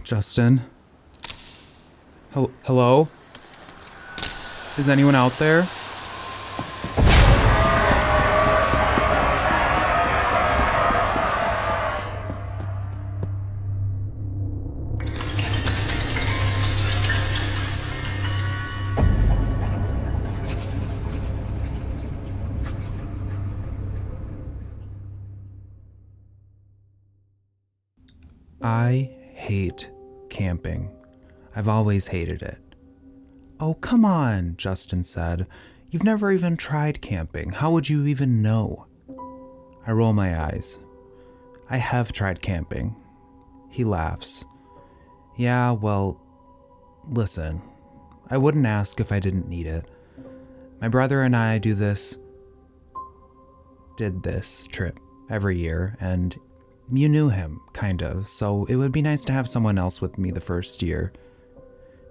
Justin? Hello? Is anyone out there? I hate camping. I've always hated it. Oh, come on, Justin said. You've never even tried camping. How would you even know? I roll my eyes. I have tried camping. He laughs. Yeah, well, listen. I wouldn't ask if I didn't need it. My brother and I did this trip every year, and you knew him, kind of, so it would be nice to have someone else with me the first year.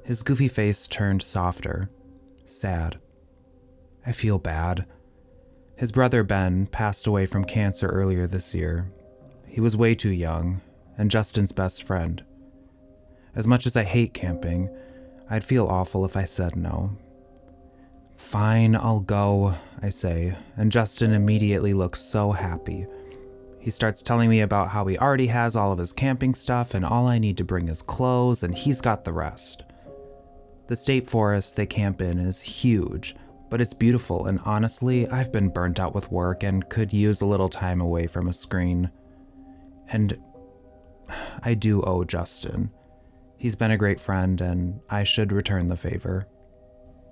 His goofy face turned softer, sad. I feel bad. His brother Ben passed away from cancer earlier this year. He was way too young, and Justin's best friend. As much as I hate camping, I'd feel awful if I said no. Fine, I'll go, I say, and Justin immediately looks so happy. He starts telling me about how he already has all of his camping stuff and all I need to bring is clothes and he's got the rest. The state forest they camp in is huge, but it's beautiful and honestly, I've been burnt out with work and could use a little time away from a screen. And I do owe Justin. He's been a great friend and I should return the favor.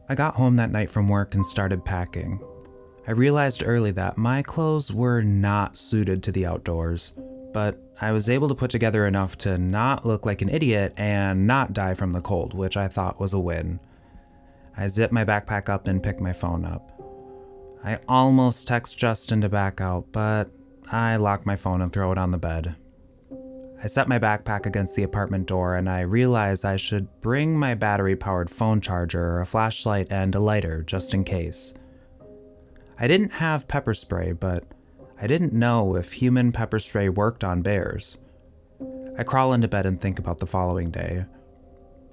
I got home that night from work and started packing. I realized early that my clothes were not suited to the outdoors, but I was able to put together enough to not look like an idiot and not die from the cold, which I thought was a win. I zip my backpack up and pick my phone up. I almost text Justin to back out, but I lock my phone and throw it on the bed. I set my backpack against the apartment door and I realize I should bring my battery-powered phone charger, a flashlight, and a lighter just in case. I didn't have pepper spray, but I didn't know if human pepper spray worked on bears. I crawl into bed and think about the following day.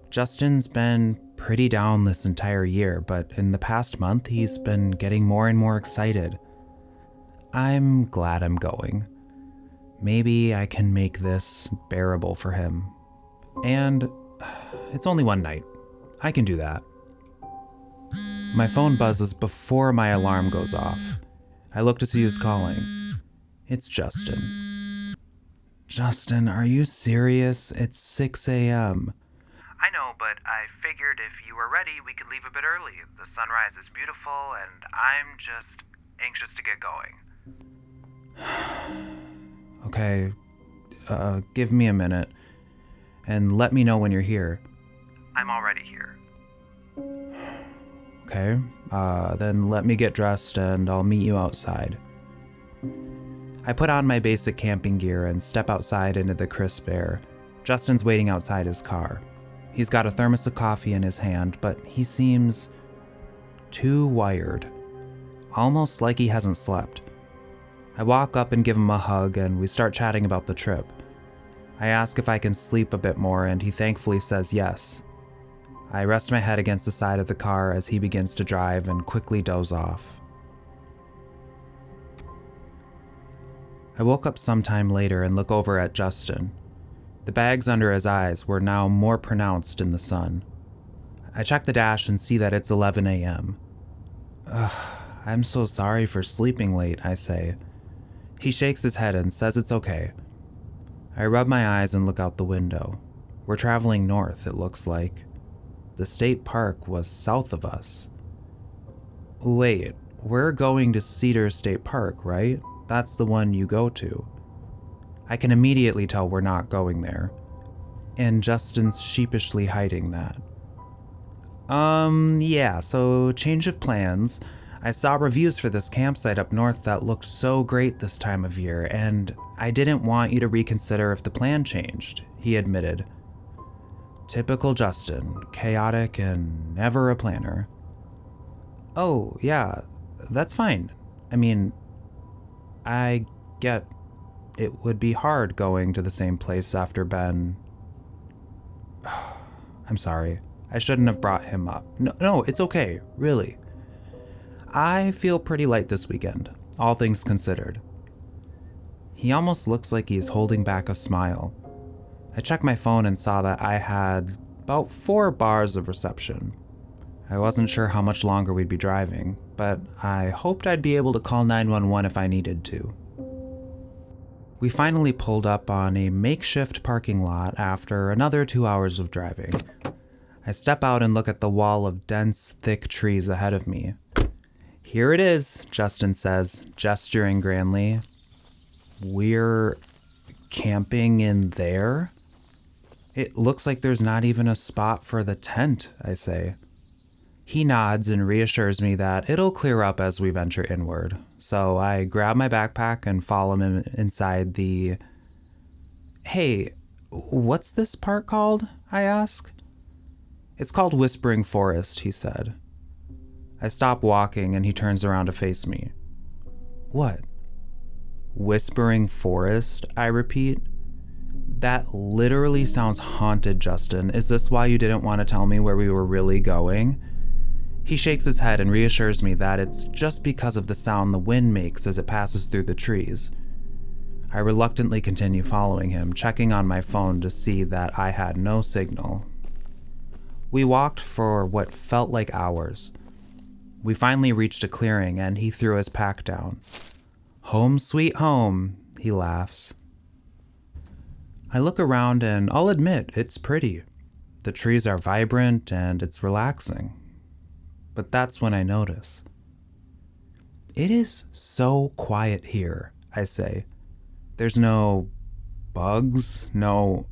Justin's been pretty down this entire year, but in the past month, he's been getting more and more excited. I'm glad I'm going. Maybe I can make this bearable for him. And it's only one night. I can do that. My phone buzzes before my alarm goes off. I look to see who's calling. It's Justin. Justin, are you serious? It's 6 a.m. I know, but I figured if you were ready, we could leave a bit early. The sunrise is beautiful, and I'm just anxious to get going. Okay, give me a minute, and let me know when you're here. I'm already here. Okay, then let me get dressed and I'll meet you outside. I put on my basic camping gear and step outside into the crisp air. Justin's waiting outside his car. He's got a thermos of coffee in his hand, but he seems too wired, almost like he hasn't slept. I walk up and give him a hug and we start chatting about the trip. I ask if I can sleep a bit more and he thankfully says yes. I rest my head against the side of the car as he begins to drive and quickly doze off. I woke up sometime later and look over at Justin. The bags under his eyes were now more pronounced in the sun. I check the dash and see that it's 11 a.m. I'm so sorry for sleeping late, I say. He shakes his head and says it's okay. I rub my eyes and look out the window. We're traveling north, it looks like. The state park was south of us. Wait, we're going to Cedar State Park, right? That's the one you go to. I can immediately tell we're not going there. And Justin's sheepishly hiding that. Yeah, so change of plans. I saw reviews for this campsite up north that looked so great this time of year, and I didn't want you to reconsider if the plan changed, he admitted. Typical Justin, chaotic and never a planner. Oh, yeah, that's fine. I mean, I get it would be hard going to the same place after Ben I'm sorry. I shouldn't have brought him up. No, it's okay, really. I feel pretty light this weekend, all things considered. He almost looks like he's holding back a smile. I checked my phone and saw that I had about 4 bars of reception. I wasn't sure how much longer we'd be driving, but I hoped I'd be able to call 911 if I needed to. We finally pulled up on a makeshift parking lot after another 2 hours of driving. I step out and look at the wall of dense, thick trees ahead of me. Here it is, Justin says, gesturing grandly. We're camping in there? It looks like there's not even a spot for the tent, I say. He nods and reassures me that it'll clear up as we venture inward. So I grab my backpack and follow him inside the... Hey, what's this park called? I ask. It's called Whispering Forest, he said. I stop walking and he turns around to face me. What? Whispering Forest, I repeat. That literally sounds haunted, Justin. Is this why you didn't want to tell me where we were really going? He shakes his head and reassures me that it's just because of the sound the wind makes as it passes through the trees. I reluctantly continue following him, checking on my phone to see that I had no signal. We walked for what felt like hours. We finally reached a clearing and he threw his pack down. Home sweet home, he laughs. I look around and I'll admit it's pretty. The trees are vibrant and it's relaxing. But that's when I notice. It is so quiet here, I say. There's no bugs, no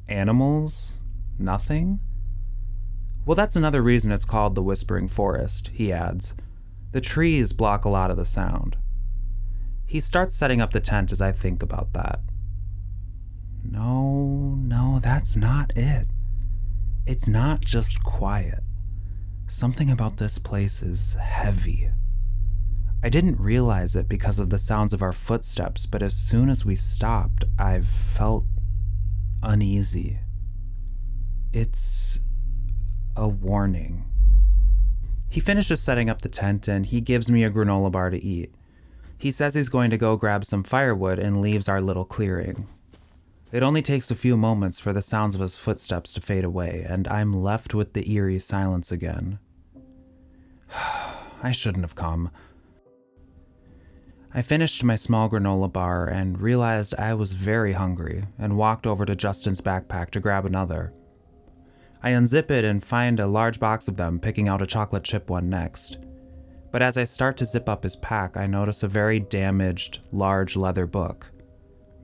animals, nothing. Well, that's another reason it's called the Whispering Forest, he adds. The trees block a lot of the sound. He starts setting up the tent as I think about that. No, that's not it. It's not just quiet. Something about this place is heavy. I didn't realize it because of the sounds of our footsteps, but as soon as we stopped, I felt uneasy. It's a warning. He finishes setting up the tent and he gives me a granola bar to eat. He says he's going to go grab some firewood and leaves our little clearing. It only takes a few moments for the sounds of his footsteps to fade away, and I'm left with the eerie silence again. I shouldn't have come. I finished my small granola bar and realized I was very hungry and walked over to Justin's backpack to grab another. I unzip it and find a large box of them, picking out a chocolate chip one next. But as I start to zip up his pack, I notice a very damaged, large leather book.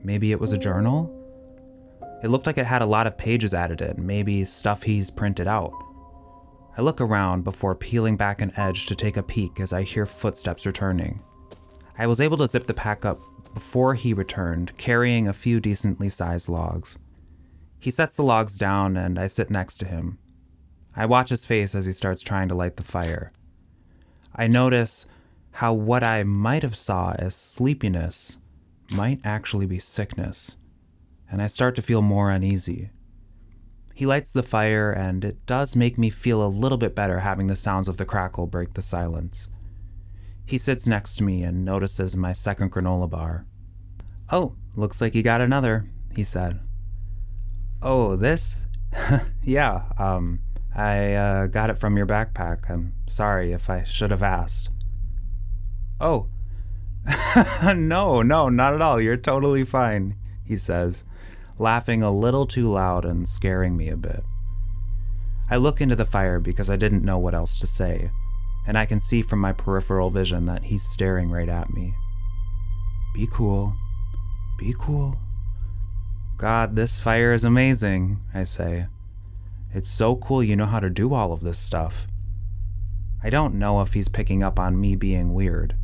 Maybe it was a journal? It looked like it had a lot of pages added in, maybe stuff he's printed out. I look around before peeling back an edge to take a peek as I hear footsteps returning. I was able to zip the pack up before he returned, carrying a few decently sized logs. He sets the logs down and I sit next to him. I watch his face as he starts trying to light the fire. I notice how what I might have saw as sleepiness might actually be sickness, and I start to feel more uneasy. He lights the fire, and it does make me feel a little bit better having the sounds of the crackle break the silence. He sits next to me and notices my second granola bar. "Oh, looks like you got another," he said. "Oh, this? Yeah, I got it from your backpack. I'm sorry if I should have asked." "Oh, no, not at all. You're totally fine," he says, laughing a little too loud and scaring me a bit. I look into the fire because I didn't know what else to say, and I can see from my peripheral vision that he's staring right at me. Be cool. Be cool. "God, this fire is amazing," I say. "It's so cool you know how to do all of this stuff." I don't know if he's picking up on me being weird,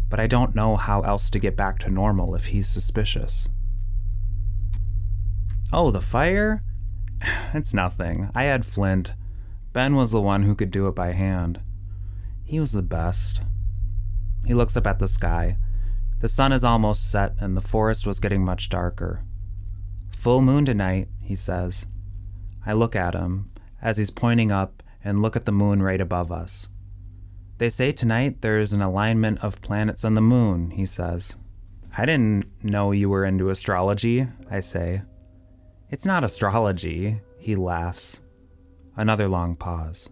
but I don't know how else to get back to normal if he's suspicious. "Oh, the fire? It's nothing. I had flint. Ben was the one who could do it by hand. He was the best." He looks up at the sky. The sun is almost set and the forest was getting much darker. "Full moon tonight," he says. I look at him, as he's pointing up and look at the moon right above us. They say tonight there's an alignment of planets on the moon, he says. I didn't know you were into astrology, I say. It's not astrology, he laughs. Another long pause.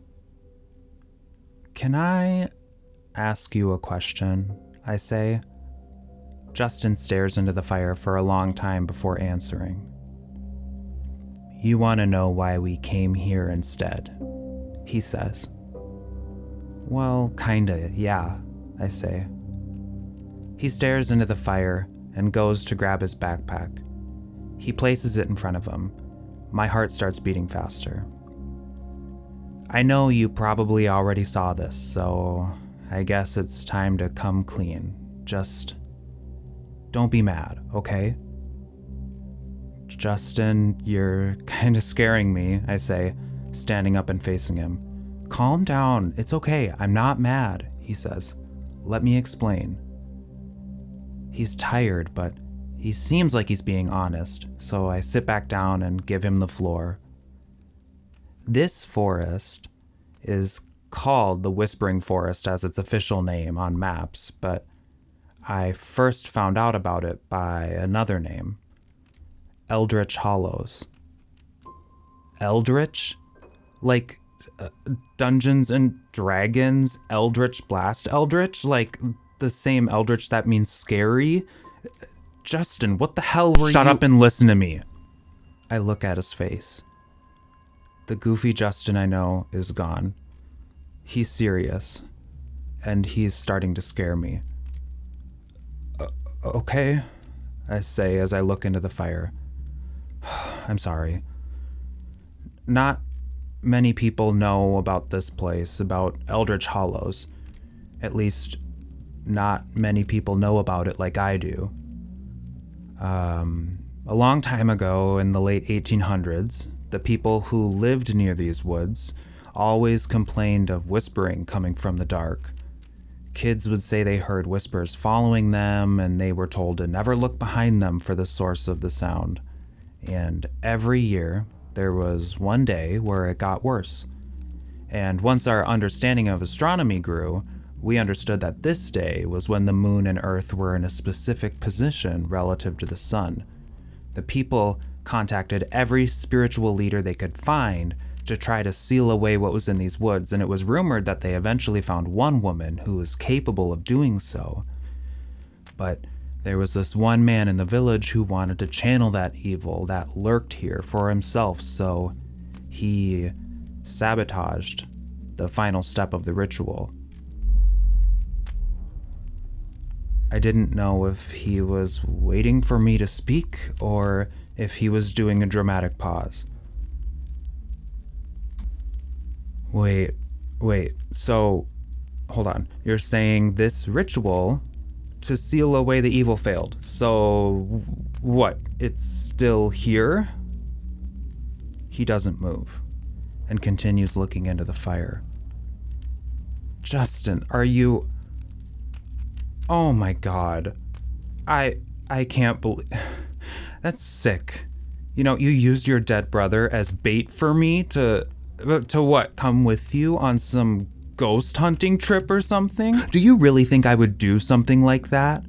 Can I ask you a question? I say. Justin stares into the fire for a long time before answering. You want to know why we came here instead, he says. Well, kinda, yeah, I say. He stares into the fire and goes to grab his backpack. He places it in front of him. My heart starts beating faster. I know you probably already saw this, so I guess it's time to come clean. Just don't be mad, okay? Justin, you're kinda scaring me, I say, standing up and facing him. Calm down, it's okay, I'm not mad, he says. Let me explain. He's tired, but he seems like he's being honest, so I sit back down and give him the floor. This forest is called the Whispering Forest as its official name on maps, but I first found out about it by another name. Eldritch Hollows. Eldritch? Like Dungeons and Dragons, Eldritch Blast Eldritch? Like the same Eldritch that means scary? Justin, what the hell were you— Shut up and listen to me. I look at his face. The goofy Justin I know is gone. He's serious, and he's starting to scare me. Okay, I say as I look into the fire. I'm sorry. Not many people know about this place, about Eldritch Hollows. At least, not many people know about it like I do. A long time ago, in the late 1800s, the people who lived near these woods always complained of whispering coming from the dark. Kids would say they heard whispers following them, and they were told to never look behind them for the source of the sound. And every year, there was one day where it got worse. And once our understanding of astronomy grew, we understood that this day was when the moon and earth were in a specific position relative to the sun. The people contacted every spiritual leader they could find to try to seal away what was in these woods, and it was rumored that they eventually found one woman who was capable of doing so. But there was this one man in the village who wanted to channel that evil that lurked here for himself, so he sabotaged the final step of the ritual. I didn't know if he was waiting for me to speak or if he was doing a dramatic pause. Wait, so, hold on. You're saying this ritual to seal away the evil failed. So, what? It's still here? He doesn't move and continues looking into the fire. Justin, are you— Oh my god. I can't believe— That's sick. You know, you used your dead brother as bait for me to what? Come with you on some ghost hunting trip or something? Do you really think I would do something like that?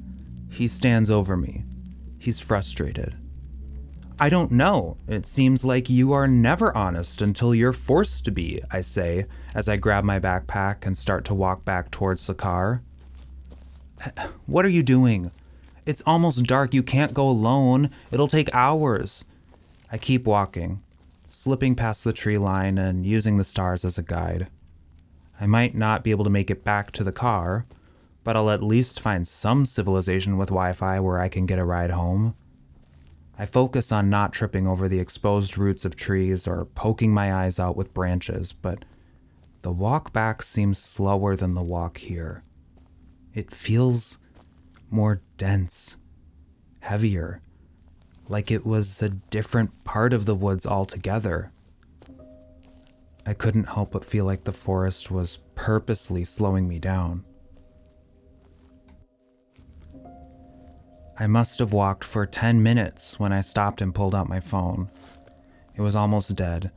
He stands over me. He's frustrated. I don't know. It seems like you are never honest until you're forced to be, I say, as I grab my backpack and start to walk back towards the car. What are you doing? It's almost dark. You can't go alone. It'll take hours. I keep walking, slipping past the tree line and using the stars as a guide. I might not be able to make it back to the car, but I'll at least find some civilization with Wi-Fi where I can get a ride home. I focus on not tripping over the exposed roots of trees or poking my eyes out with branches, but the walk back seems slower than the walk here. It feels more dense, heavier, like it was a different part of the woods altogether. I couldn't help but feel like the forest was purposely slowing me down. I must have walked for 10 minutes when I stopped and pulled out my phone. It was almost dead.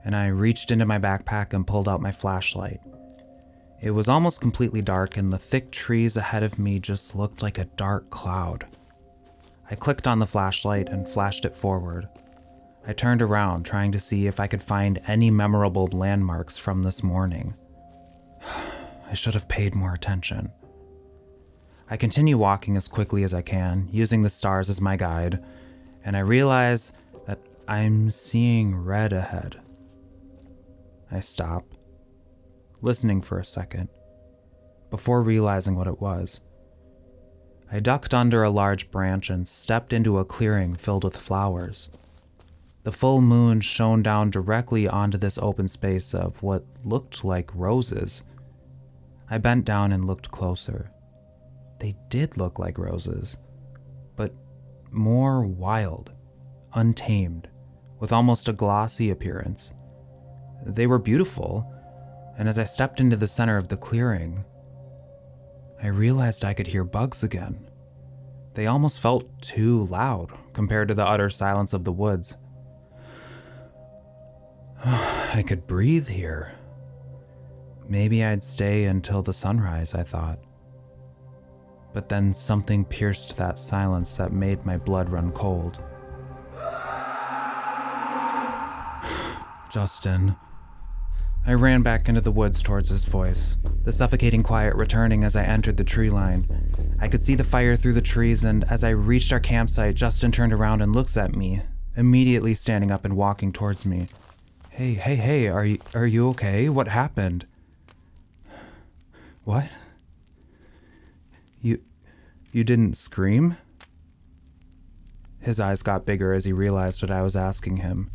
and I reached into my backpack and pulled out my flashlight. It was almost completely dark, and the thick trees ahead of me just looked like a dark cloud. I clicked on the flashlight and flashed it forward. I turned around, trying to see if I could find any memorable landmarks from this morning. I should have paid more attention. I continue walking as quickly as I can, using the stars as my guide, and I realize that I'm seeing red ahead. I stop, listening for a second, before realizing what it was. I ducked under a large branch and stepped into a clearing filled with flowers. The full moon shone down directly onto this open space of what looked like roses. I bent down and looked closer. They did look like roses, but more wild, untamed, with almost a glossy appearance. They were beautiful, and as I stepped into the center of the clearing, I realized I could hear bugs again. They almost felt too loud compared to the utter silence of the woods. I could breathe here. Maybe I'd stay until the sunrise, I thought. But then something pierced that silence that made my blood run cold. Justin. I ran back into the woods towards his voice, the suffocating quiet returning as I entered the tree line. I could see the fire through the trees, and as I reached our campsite, Justin turned around and looks at me, immediately standing up and walking towards me. Hey, are you okay? What happened? What? You didn't scream? His eyes got bigger as he realized what I was asking him.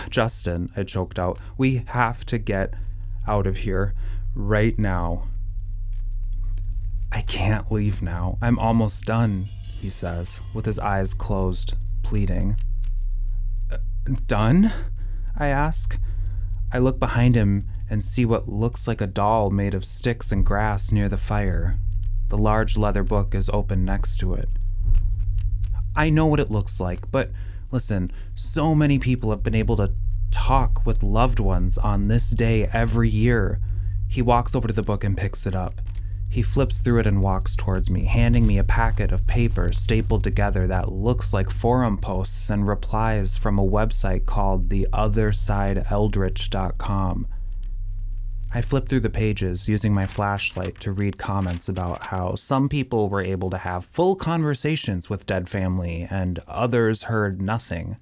Justin, I choked out, we have to get out of here right now. I can't leave now. I'm almost done, he says, with his eyes closed, pleading. Done? I ask. I look behind him and see what looks like a doll made of sticks and grass near the fire. The large leather book is open next to it. I know what it looks like, but listen, so many people have been able to talk with loved ones on this day every year. He walks over to the book and picks it up. He flips through it and walks towards me, handing me a packet of paper stapled together that looks like forum posts and replies from a website called theothersideeldritch.com. I flip through the pages using my flashlight to read comments about how some people were able to have full conversations with dead family and others heard nothing.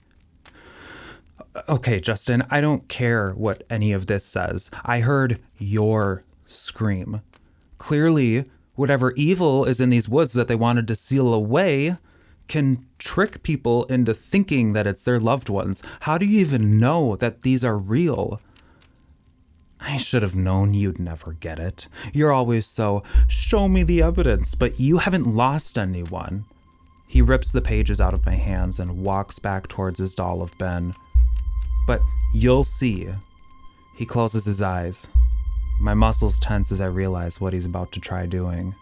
Okay, Justin, I don't care what any of this says. I heard your scream. Clearly, whatever evil is in these woods that they wanted to seal away can trick people into thinking that it's their loved ones. How do you even know that these are real? I should have known you'd never get it. You're always so, show me the evidence, but you haven't lost anyone. He rips the pages out of my hands and walks back towards his doll of Ben. But you'll see. He closes his eyes. My muscles tense as I realize what he's about to try doing.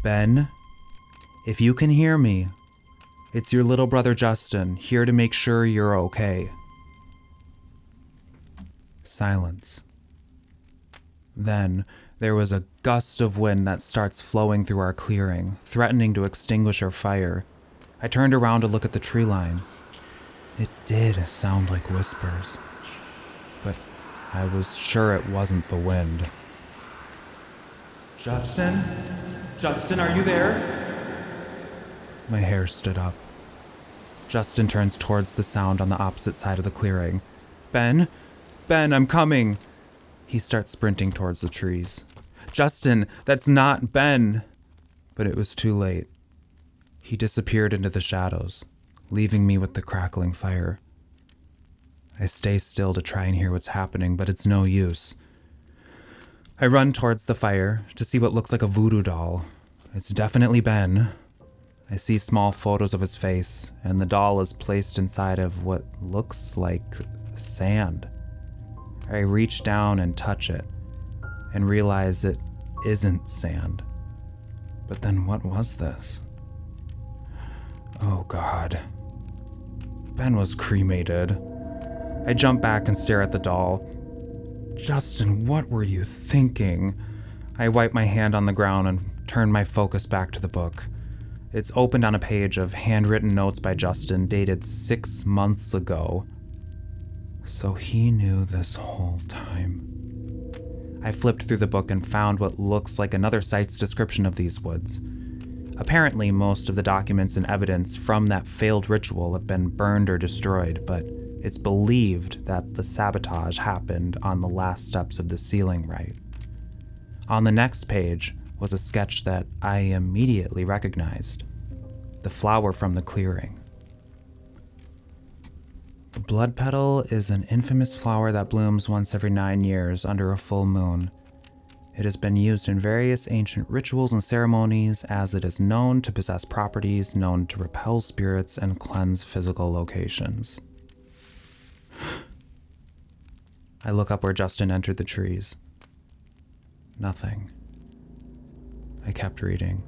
Ben, if you can hear me, it's your little brother Justin, here to make sure you're okay. Silence. Then there was a gust of wind that starts flowing through our clearing, threatening to extinguish our fire. I turned around to look at the tree line. It did sound like whispers, but I was sure it wasn't the wind. Justin? Justin, are you there? My hair stood up. Justin turns towards the sound on the opposite side of the clearing. Ben, I'm coming. He starts sprinting towards the trees. Justin, that's not Ben. But it was too late. He disappeared into the shadows, leaving me with the crackling fire. I stay still to try and hear what's happening, but it's no use. I run towards the fire to see what looks like a voodoo doll. It's definitely Ben. I see small photos of his face, and the doll is placed inside of what looks like sand. I reach down and touch it, and realize it isn't sand. But then what was this? Oh God. Ben was cremated. I jump back and stare at the doll. Justin, what were you thinking? I wipe my hand on the ground and turn my focus back to the book. It's opened on a page of handwritten notes by Justin dated 6 months ago. So he knew this whole time. I flipped through the book and found what looks like another site's description of these woods. Apparently, most of the documents and evidence from that failed ritual have been burned or destroyed, but it's believed that the sabotage happened on the last steps of the sealing rite. On the next page was a sketch that I immediately recognized. The flower from the clearing. The blood petal is an infamous flower that blooms once every 9 years under a full moon. It has been used in various ancient rituals and ceremonies as it is known to possess properties known to repel spirits and cleanse physical locations. I look up where Justin entered the trees. Nothing. I kept reading.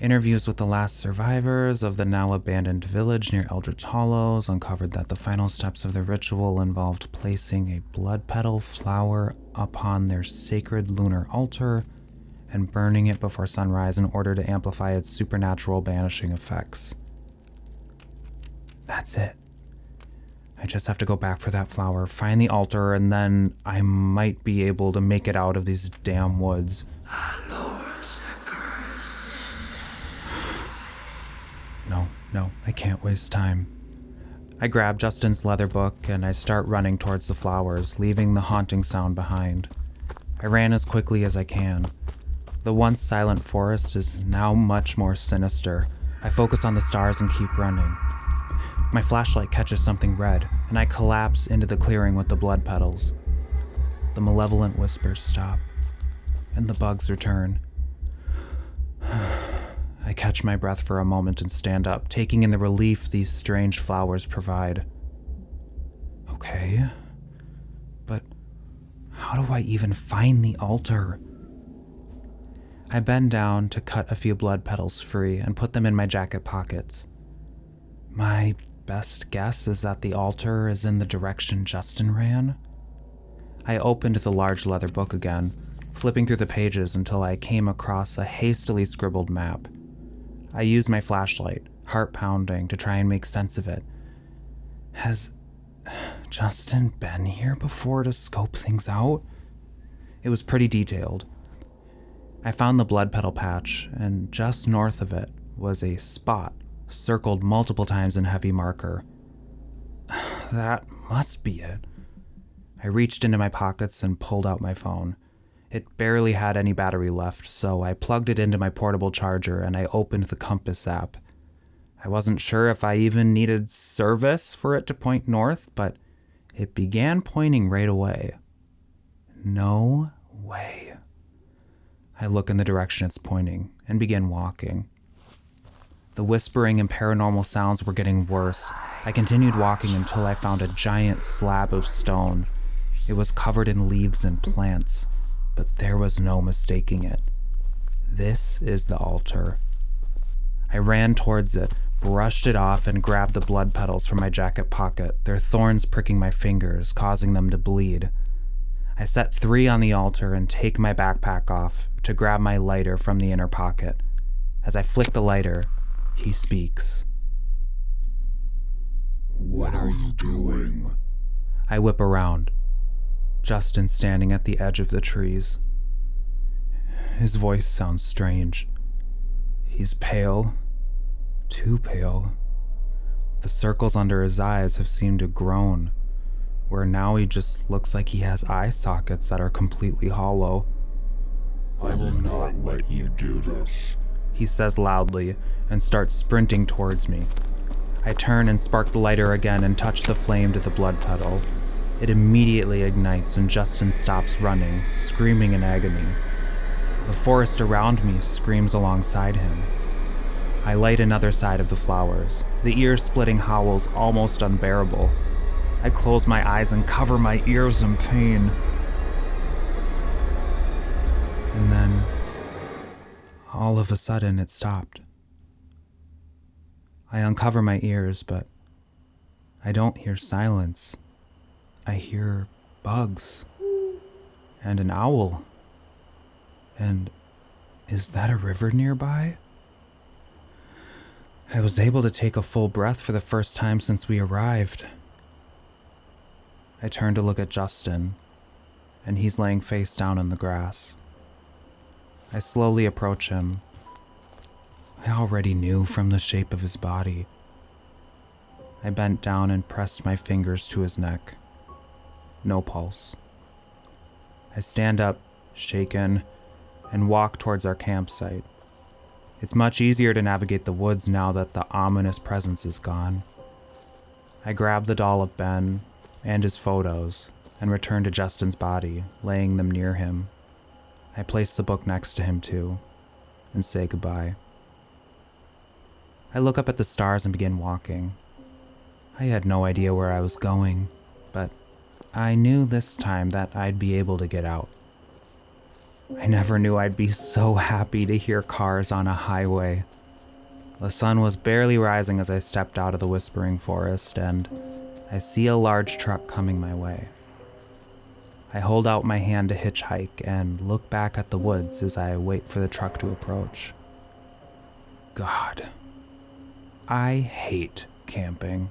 Interviews with the last survivors of the now abandoned village near Eldritch Hollows uncovered that the final steps of the ritual involved placing a blood petal flower upon their sacred lunar altar and burning it before sunrise in order to amplify its supernatural banishing effects. That's it. I just have to go back for that flower, find the altar, and then I might be able to make it out of these damn woods. No, I can't waste time. I grab Justin's leather book and I start running towards the flowers, leaving the haunting sound behind. I ran as quickly as I can. The once silent forest is now much more sinister. I focus on the stars and keep running. My flashlight catches something red, and I collapse into the clearing with the blood petals. The malevolent whispers stop, and the bugs return. I catch my breath for a moment and stand up, taking in the relief these strange flowers provide. Okay, but how do I even find the altar? I bend down to cut a few blood petals free and put them in my jacket pockets. My best guess is that the altar is in the direction Justin ran. I opened the large leather book again, flipping through the pages until I came across a hastily scribbled map. I used my flashlight, heart pounding, to try and make sense of it. Has Justin been here before to scope things out? It was pretty detailed. I found the blood petal patch, and just north of it was a spot circled multiple times in heavy marker. That must be it. I reached into my pockets and pulled out my phone. It barely had any battery left, so I plugged it into my portable charger and I opened the compass app. I wasn't sure if I even needed service for it to point north, but it began pointing right away. No way. I look in the direction it's pointing and begin walking. The whispering and paranormal sounds were getting worse. I continued walking until I found a giant slab of stone. It was covered in leaves and plants, but there was no mistaking it. This is the altar. I ran towards it, brushed it off, and grabbed the blood petals from my jacket pocket, their thorns pricking my fingers, causing them to bleed. I set 3 on the altar and take my backpack off to grab my lighter from the inner pocket. As I flick the lighter, he speaks. What are you doing? I whip around. Justin standing at the edge of the trees. His voice sounds strange. He's pale. Too pale. The circles under his eyes have seemed to grown, where now he just looks like he has eye sockets that are completely hollow. I will not let you do this, he says loudly and starts sprinting towards me. I turn and spark the lighter again and touch the flame to the blood petal. It immediately ignites and Justin stops running, screaming in agony. The forest around me screams alongside him. I light another side of the flowers, the ear-splitting howls almost unbearable. I close my eyes and cover my ears in pain. And then, all of a sudden, it stopped. I uncover my ears, but I don't hear silence. I hear bugs. And an owl. And is that a river nearby? I was able to take a full breath for the first time since we arrived. I turned to look at Justin, and he's laying face down in the grass. I slowly approach him. I already knew from the shape of his body. I bent down and pressed my fingers to his neck. No pulse. I stand up, shaken, and walk towards our campsite. It's much easier to navigate the woods now that the ominous presence is gone. I grab the doll of Ben and his photos and return to Justin's body, laying them near him. I place the book next to him too, and say goodbye. I look up at the stars and begin walking. I had no idea where I was going, but I knew this time that I'd be able to get out. I never knew I'd be so happy to hear cars on a highway. The sun was barely rising as I stepped out of the whispering forest, and I see a large truck coming my way. I hold out my hand to hitchhike and look back at the woods as I wait for the truck to approach. God, I hate camping.